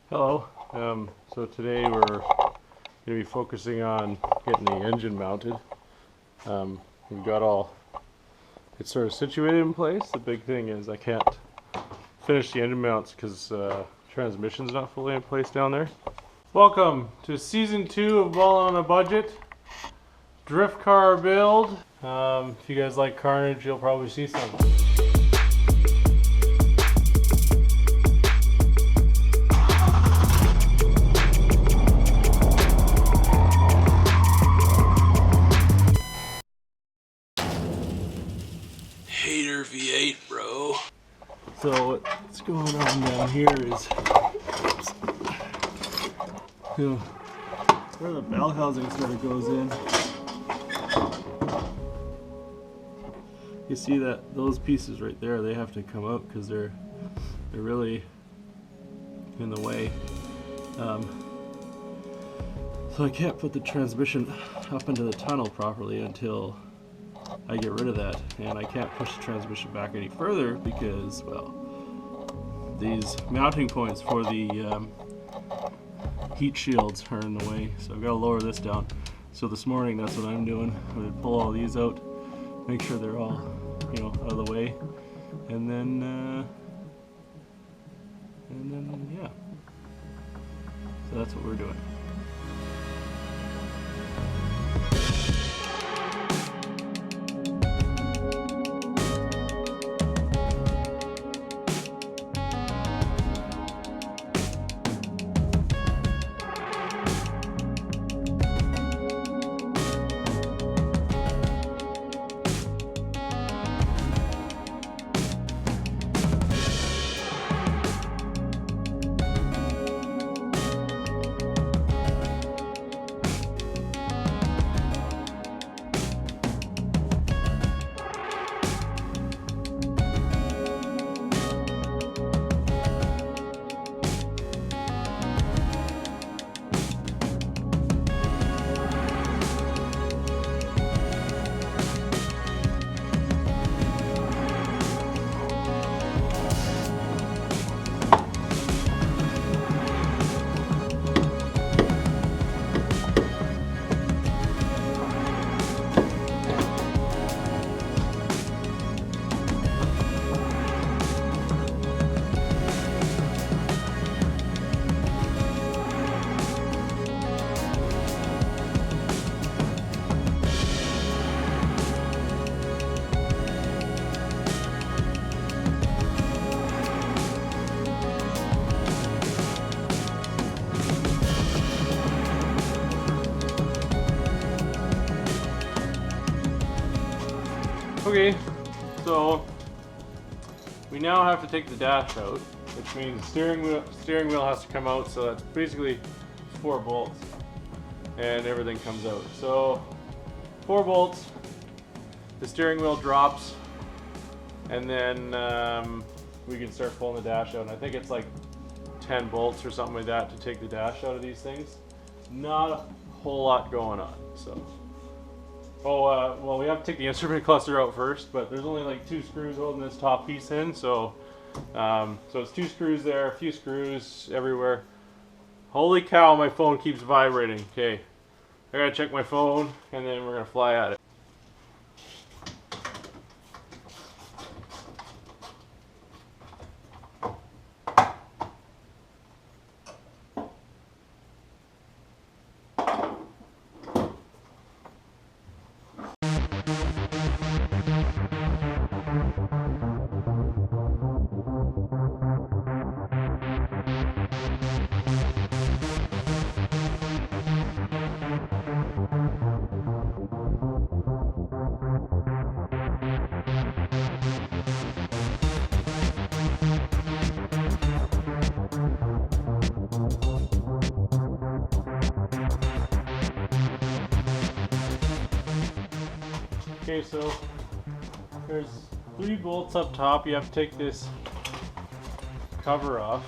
Hello. So today we're going to be focusing on getting the engine mounted. We've got all it's sort of situated in place. The big thing is I can't finish the engine mounts because transmission's not fully in place down there. Welcome to season 2 of Ballin on a Budget drift car build. If you guys like carnage, you'll probably see some. Hater V8, bro. So what's going on down here is, where the bell housing sort of goes in. You see that those pieces right there, they have to come out because they're really in the way. So I can't put the transmission up into the tunnel properly until I get rid of that, and I can't push the transmission back any further because, well, these mounting points for the heat shields are in the way, so I've got to lower this down. So this morning, that's what I'm doing. I'm going to pull all these out, make sure they're all, out of the way, and then yeah. So that's what we're doing. Okay, so we now have to take the dash out, which means the steering wheel has to come out, so that's basically 4 bolts and everything comes out. So 4 bolts, the steering wheel drops, and then we can start pulling the dash out. And I think it's like 10 bolts or something like that to take the dash out of these things. Not a whole lot going on. So. Well, we have to take the instrument cluster out first, but there's only like 2 screws holding this top piece in, so it's 2 screws there, a few screws everywhere. Holy cow, my phone keeps vibrating. Okay, I gotta check my phone, and then we're gonna fly at it. Okay, so there's 3 bolts up top. You have to take this cover off.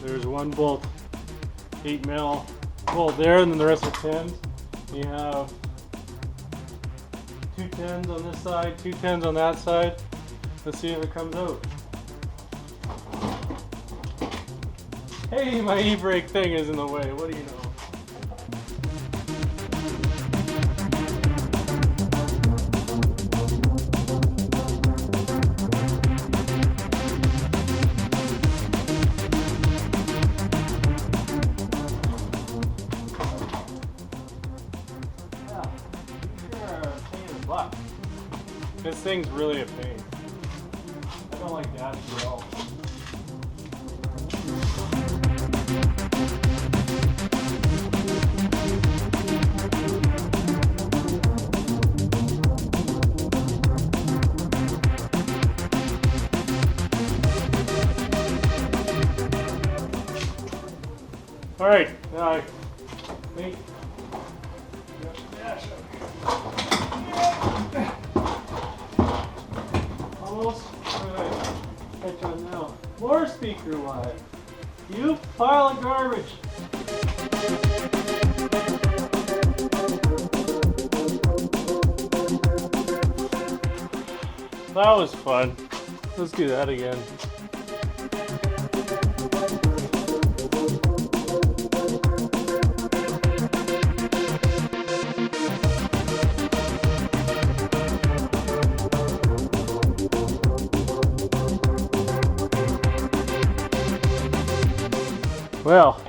There's 1 bolt, 8mm bolt there, and then the rest are 10s. You have 2 10s on this side, 2 10s on that side. Let's see if it comes out. Hey, my e-brake thing is in the way. What do you know? This thing's really a pain. I don't like dashing at all. All right, now I think dash up. Almost. Alright. Catch on now. More speaker wire. You pile of garbage. That was fun. Let's do that again. Well,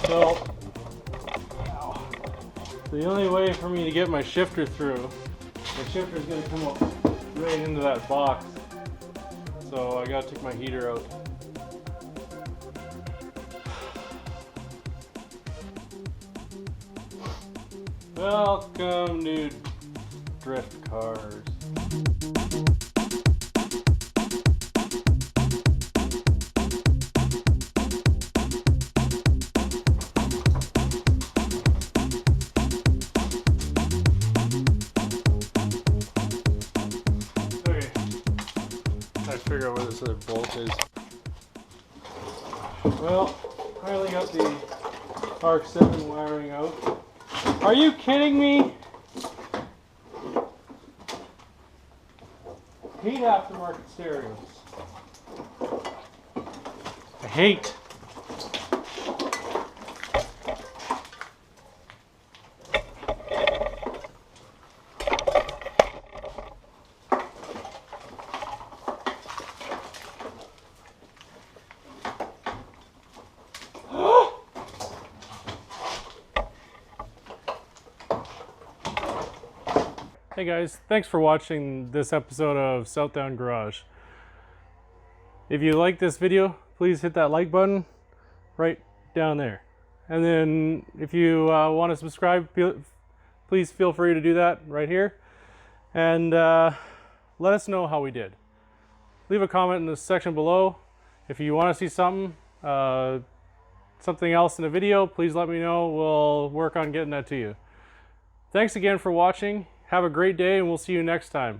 so the only way for me to get my shifter through, the shifter is going to come up right into that box. So I got to take my heater out. Welcome to drift cars. Figure out where this other bolt is. Well, finally got the Rx7 wiring out. Are you kidding me? Hate aftermarket stereos. I hate. Hey guys, thanks for watching this episode of Southdown Garage. If you like this video, please hit that like button right down there. And then if you want to subscribe, please feel free to do that right here. And let us know how we did. Leave a comment in the section below. If you want to see something else in the video, please let me know. We'll work on getting that to you. Thanks again for watching. Have a great day, and we'll see you next time.